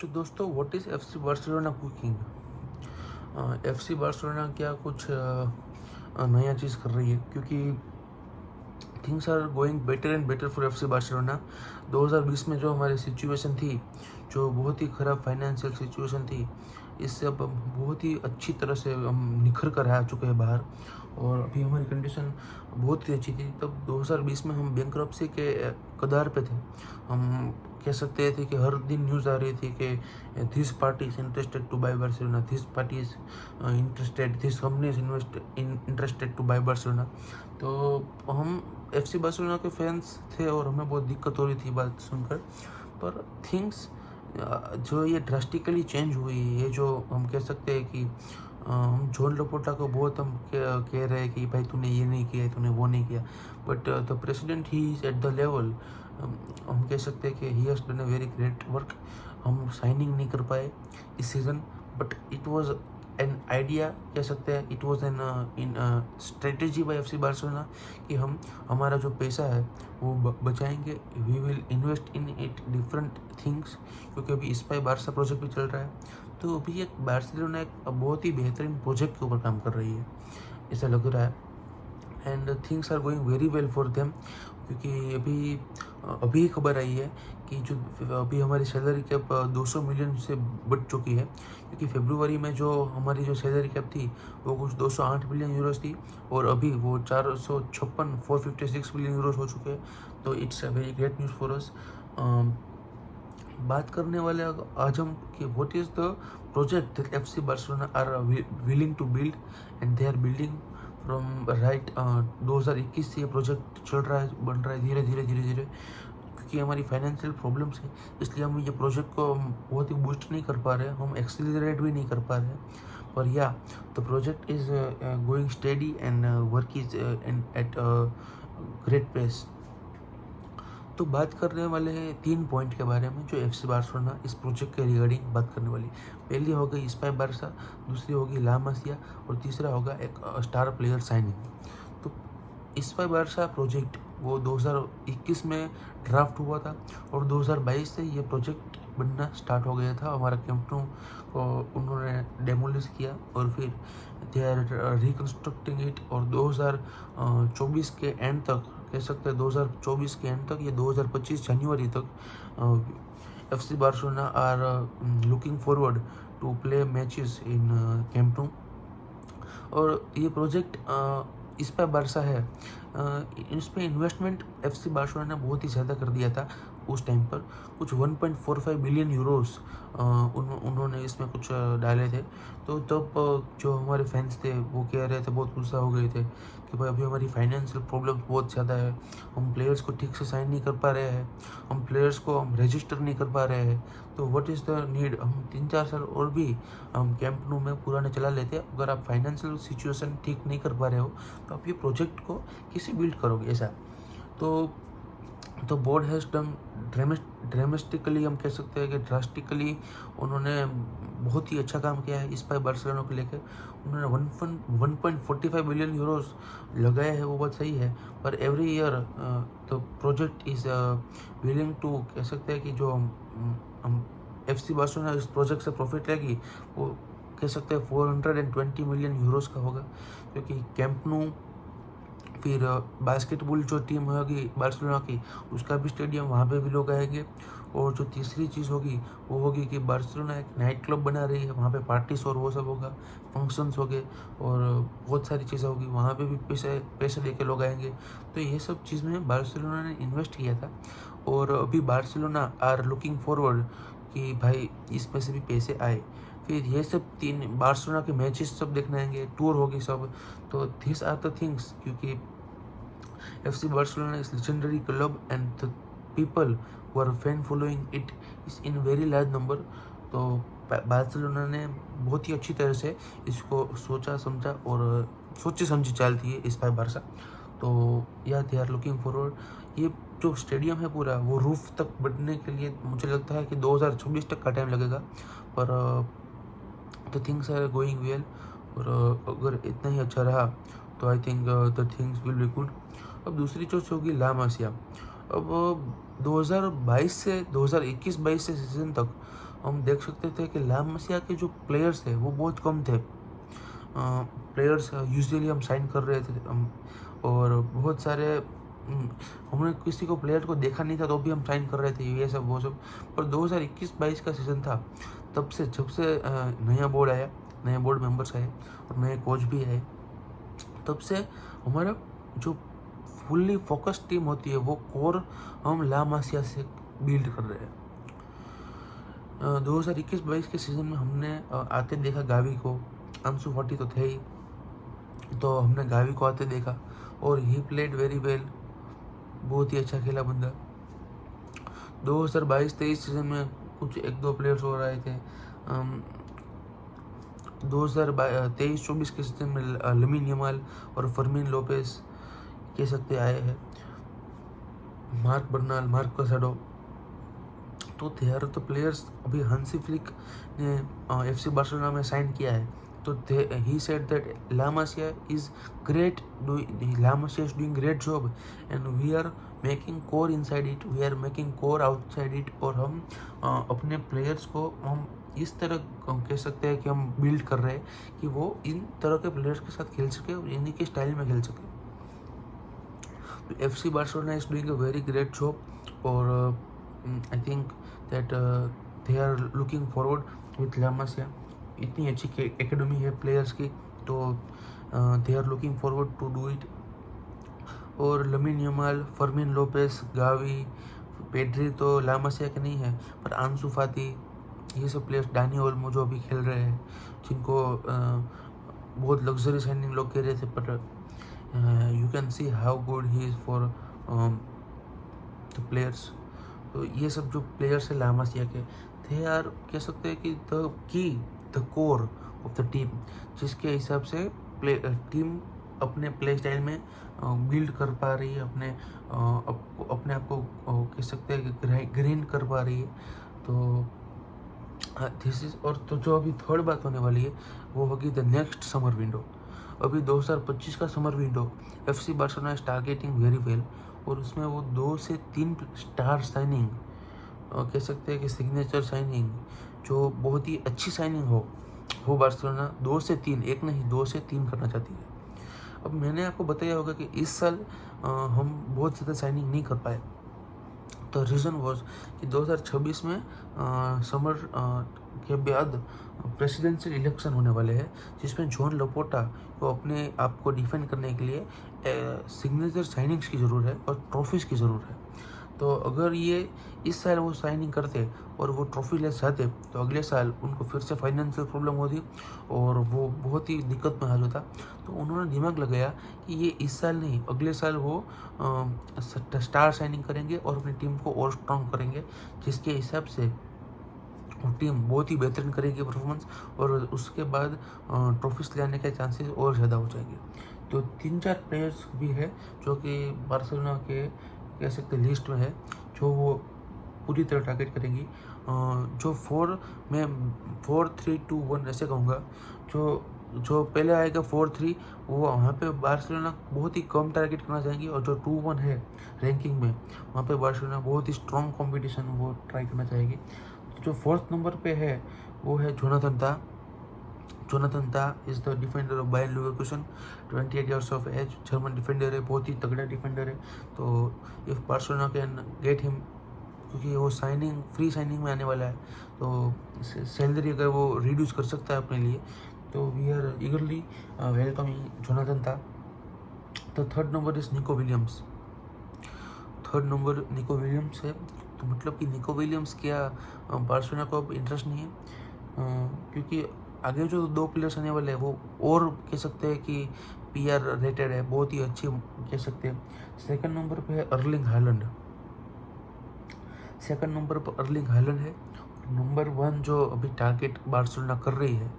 तो दोस्तों what is FC Barcelona cooking. FC Barcelona क्या कुछ नया चीज़ कर रही है, क्योंकि things are going better and better for FC Barcelona. 2020 में जो हमारी सिचुएशन थी, जो बहुत ही ख़राब फाइनेंशियल सिचुएशन थी, इससे अब हम बहुत ही अच्छी तरह से हम निखर कर आ चुके हैं बाहर, और अभी हमारी कंडीशन बहुत ही अच्छी थी। तब 2020 में हम बैंकरप्सी के कगार पे थे। हम कह सकते थे कि हर दिन न्यूज़ आ रही थी कि this party is interested to buy Barcelona, this party is interested, this company is interested to buy Barcelona. तो हम एफसी बार्सिलोना के फैंस थे और हमें बहुत दिक्कत हो रही थी बात सुनकर। पर थिंग्स जो ये ड्रास्टिकली चेंज हुई, ये जो हम कह सकते हैं कि हम जॉन लोपोटा को बहुत हम कह रहे हैं कि भाई तूने ये नहीं किया, तूने वो नहीं किया, but the president he is at the level. हम कह सकते हैं कि he has done a very great work. हम साइनिंग नहीं कर पाए इस season, but it was an idea, कह सकते हैं it was an in strategy by FC Barcelona कि हम हमारा जो पैसा है वो बचाएंगे, we will invest in it different things, क्योंकि अभी स्पाई बारसा प्रोजेक्ट भी चल रहा है। तो अभी एक बार्सिलोना एक बहुत ही बेहतरीन प्रोजेक्ट के ऊपर काम कर रही है, ऐसा लग रहा है। And things are going very well for them, क्योंकि अभी खबर आई है कि जो अभी हमारी सैलरी कैप 200 मिलियन से बढ़ चुकी है, क्योंकि फरवरी में जो हमारी जो सैलरी कैप थी वो कुछ 208 मिलियन यूरोस थी, और अभी वो 456 मिलियन यूरोस हो चुके हैं। तो it's a very great news for us. बात करने वाले आज हम कि what is the project that FC Barcelona are willing to build, and they are building from right 2021 से ये प्रोजेक्ट चल रहा है, बन रहा है धीरे धीरे धीरे धीरे। क्योंकि हमारी फाइनेंशियल प्रॉब्लम्स है, इसलिए हम ये प्रोजेक्ट को हम बहुत ही बूस्ट नहीं कर पा रहे, हम एक्सीलरेट भी नहीं कर पा रहे। पर या the project is going steady and work is at great pace. तो बात करने वाले हैं 3 पॉइंट के बारे में जो एफसी बार्सिलोना इस प्रोजेक्ट के रिगार्डिंग बात करने वाली। पहली होगी स्पाई बारसा, दूसरी होगी ला मासिया, और तीसरा होगा एक स्टार प्लेयर साइनिंग। तो स्पाई बारसा प्रोजेक्ट वो 2021 में ड्राफ्ट हुआ था, और 2022 से ये प्रोजेक्ट बनना स्टार्ट हो गया था। हमारा कैंप नु को उन्होंने डेमोलिश किया, और फिर दे आर रिकन्स्ट्रक्टिंग इट, और 2024 के एंड तक, कह सकते हैं 2024 के एंड तक या 2025 जनवरी तक FC Barcelona are looking forward to play matches in Camp Nou. और ये प्रोजेक्ट इस पर बारसा है, इस पर इन्वेस्टमेंट एफसी बार्सिलोना ने बहुत ही ज़्यादा कर दिया था उस टाइम पर। कुछ 1.45 बिलियन यूरोस उन्होंने इसमें कुछ डाले थे। तो तब जो हमारे फैंस थे वो कह रहे थे, बहुत गुस्सा हो गए थे कि भाई अभी हमारी फाइनेंशियल प्रॉब्लम बहुत ज़्यादा है, हम प्लेयर्स को ठीक से साइन नहीं कर पा रहे हैं, हम प्लेयर्स को हम रजिस्टर नहीं कर पा रहे हैं। तो व्हाट इज़ द नीड, हम 3-4 साल और भी हम कैंप नु में पुराने चला लेते हैं। अगर आप फाइनेंशियल सिचुएशन ठीक नहीं कर पा रहे हो तो आप ये प्रोजेक्ट को कैसे बिल्ड करोगे, ऐसा। तो बोर्ड हैज़ डन ड्रामेस्टिकली, हम कह सकते हैं कि ड्रास्टिकली उन्होंने बहुत ही अच्छा काम किया है इस पर बार्सिलोना को लेकर। उन्होंने 1.45 बिलियन यूरोस लगाए हैं, वो बात सही है, पर every year the project is willing to, कह सकते हैं कि जो हम एफसी बार्सिलोना इस प्रोजेक्ट से प्रॉफिट लेगी वो कह सकते हैं 420 मिलियन यूरोस का होगा, क्योंकि कैंप नु, फिर बास्केटबॉल जो टीम होगी बार्सिलोना की उसका भी स्टेडियम, वहाँ पे भी लोग आएंगे। और जो तीसरी चीज़ होगी वो होगी कि बार्सिलोना एक नाइट क्लब बना रही है, वहाँ पे पार्टीज और वो सब होगा, फंक्शंस हो गए और बहुत सारी चीज़ें होगी, वहाँ पे भी पैसे दे के लोग आएंगे। तो ये सब चीज़ में बार्सिलोना ने इन्वेस्ट किया था, और अभी बार्सिलोना आर लुकिंग फॉरवर्ड कि भाई इसमें से भी पैसे आए। फिर ये सब 3 बार्सिलोना के मैचेस सब देखने आएंगे, टूर होगी सब। तो दिस आर द थिंग्स, क्योंकि FC Barcelona is legendary club and the people who are fan following it is in very large number. तो बार्सिलोना ने बहुत ही अच्छी तरह से इसको सोचा समझा और सोची समझी चाल थी इस बार बारसा। तो या दे आर लुकिंग फॉरवर्ड। ये जो स्टेडियम है पूरा वो रूफ तक बढ़ने के लिए मुझे लगता है कि 2026 तक का टाइम लगेगा, पर the things are going well. और अगर इतना ही अच्छा रहा तो I think the things will be good. अब दूसरी चीज़ होगी ला मासिया। अब 2022 से 2021-22 से सीज़न तक हम देख सकते थे कि ला मसिया के जो प्लेयर्स थे वो बहुत कम थे। प्लेयर्स यूजुअली हम साइन कर रहे थे और बहुत सारे हमने किसी को प्लेयर को देखा नहीं था तो भी हम साइन कर रहे थे, ये सब वो सब। पर 2021-22 का सीज़न था, तब से जब से नया बोर्ड आया, नए बोर्ड मेंबर्स आए और नए कोच भी आए, तब से हमारा जो फुल्ली फोकस्ड टीम होती है वो कोर हम ला मासिया से बिल्ड कर रहे हैं। 2021-22 के सीज़न में हमने आते देखा गावी को, अंशु फाटी तो थे ही, तो हमने गावी को आते देखा और ही प्लेड वेरी वेल, बहुत ही अच्छा खेला बंदा। 2022-23 सीज़न में कुछ एक दो प्लेयर्स और आए थे। 2023-24 के सीज़न में लमीन यमाल और फर्मीन लोपेस कह सकते आए हैं, मार्क बर्नाल, मार्क कसाडो, तो दे आर द प्लेयर्स। अभी हंसी फ्लिक ने FC बार्सिलोना में साइन किया है, तो he said that La Masia is great, La Masia is doing great job and we are making core inside it, we are making core outside it। और हम अपने प्लेयर्स को हम इस तरह कह सकते हैं कि हम बिल्ड कर रहे हैं कि वो इन तरह के प्लेयर्स के साथ खेल सके और इन्हीं के स्टाइल में खेल सके। तो FC Barcelona is doing a very great job और I think that they are looking forward with La Masia. इतनी अच्छी एकेडमी है प्लेयर्स की, तो they are looking forward to do it. और Lamine Yamal, Fermin Lopez, Gavi, Pedri तो La मासिया के नहीं है, पर आंसू फाती, ये सब प्लेयर्स, डानी ओल्मो जो अभी खेल रहे हैं, जिनको बहुत लग्जरी साइनिंग लोग कह रहे थे, पर you can see how good he is for the players. तो ये सब जो प्लेयर्स है ला मासिया के, थे यार कह सकते हैं कि the core of the team, जिसके हिसाब से टीम अपने प्ले स्टाइल में बिल्ड कर पा रही है, अपने आप को कह सकते हैं कि ग्रीन कर पा रही है। तो दिस इज, और तो जो अभी थर्ड बात होने वाली है वो होगी द नेक्स्ट समर विंडो। अभी 2025 का summer window FC Barcelona is targeting very well, और उसमें वो 2 से 3 स्टार साइनिंग, कह सकते हैं कि सिग्नेचर साइनिंग, जो बहुत ही अच्छी साइनिंग हो बार्सिलोना 2 से 3, एक नहीं 2 से 3 करना चाहती है। अब मैंने आपको बताया होगा कि इस साल हम बहुत ज़्यादा साइनिंग नहीं कर पाए, तो रीज़न वॉज कि 2026 में समर के बाद प्रेसिडेंशियल इलेक्शन होने वाले हैं, जिसमें जॉन लपोर्टा को अपने आप को डिफेंड करने के लिए सिग्नेचर साइनिंग्स की ज़रूरत है और ट्रॉफीज़ की ज़रूरत है। तो अगर ये इस साल वो साइनिंग करते और वो ट्रॉफी ले जाते, तो अगले साल उनको फिर से फाइनेंशियल प्रॉब्लम होती और वो बहुत ही दिक्कत में हाल होता। तो उन्होंने दिमाग लगाया कि ये इस साल नहीं, अगले साल वो स्टार साइनिंग करेंगे और अपनी टीम को और स्ट्रॉन्ग करेंगे, जिसके हिसाब से वो टीम बहुत ही बेहतरीन करेगी परफॉर्मेंस, और उसके बाद ट्रॉफीज लाने के चांसेस और ज़्यादा हो जाएंगे। तो 3-4 प्लेयर्स भी है जो कि बार्सिलोना के कह सकते लिस्ट में है, जो वो पूरी तरह टारगेट करेंगी। जो 4-3-2-1 ऐसे कहूँगा, जो पहले आएगा 4-3, वो वहाँ पे बार्सिलोना बहुत ही कम टारगेट करना चाहेंगी, और जो 2-1 है रैंकिंग में, वहाँ पे बार्सिलोना बहुत ही स्ट्रॉन्ग कंपटीशन वो ट्राई करना चाहेगी। तो जो 4th नंबर पे है वो है Jonathan Tah. Jonathan Tah is the defender of Bayer Leverkusen, 28 years of age, German defender है, बहुत ही तगड़ा डिफेंडर है। तो if Barcelona can get him, क्योंकि वो फ्री साइनिंग में आने वाला है, तो सैलरी अगर वो रिड्यूस कर सकता है अपने लिए, तो we are eagerly welcoming Jonathan Tah. तो 3rd number is Nico Williams. 3rd number Nico Williams है। तो मतलब कि निको विलियम्स क्या बार्सिलोना को अब इंटरेस्ट नहीं है, क्योंकि आगे जो 2 प्लेयर्स आने वाले हैं वो और कह सकते हैं कि PR रेटेड है, बहुत ही अच्छे कह सकते हैं। 2nd नंबर पे है अर्लिंग हालैंड। 2nd नंबर पर अर्लिंग हालैंड है। नंबर 1 जो अभी टारगेट बार्सिलोना कर रही है,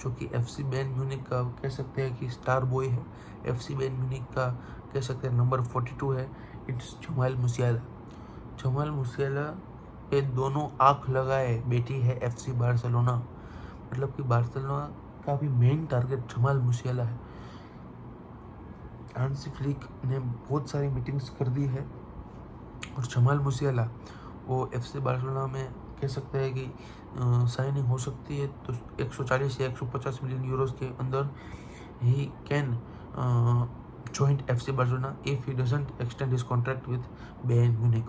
जो कि FC बायर्न म्यूनिख का कह सकते हैं कि स्टार बॉय है, FC बायर्न म्यूनिख का कह सकते हैं नंबर 42 है, इट्स जमाल मुसियाला। जमाल मुसियाला पे दोनों आँख लगाए बैठी है FC बार्सिलोना, मतलब कि बार्सिलोना का भी मेन टारगेट जमाल मुसियाला है। हांसी फ्लिक ने बहुत सारी मीटिंग्स कर दी है, और जमाल मुसियाला वो FC बार्सिलोना में कह सकते हैं कि साइनिंग हो सकती है, तो 140 या 150 मिलियन यूरोस के अंदर he can joined FC Barcelona if he doesn't extend his contract with Bayern Munich।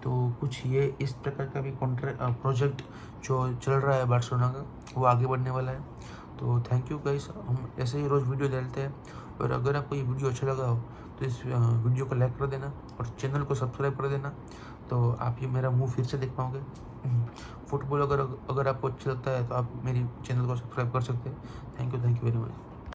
तो कुछ ये इस प्रकार का भी प्रोजेक्ट जो चल रहा है बार्सिलोना का, वो आगे बढ़ने वाला है। तो थैंक यू गाइस, हम ऐसे ही रोज़ वीडियो डालते हैं, और अगर आपको ये वीडियो अच्छा लगा हो तो इस वीडियो को लाइक कर देना और चैनल को सब्सक्राइब कर देना, तो आप ये मेरा मुंह फिर से देख पाओगे। फुटबॉल अगर आपको अच्छा लगता है तो आप मेरी चैनल को सब्सक्राइब कर सकते हैं। Thank you very much.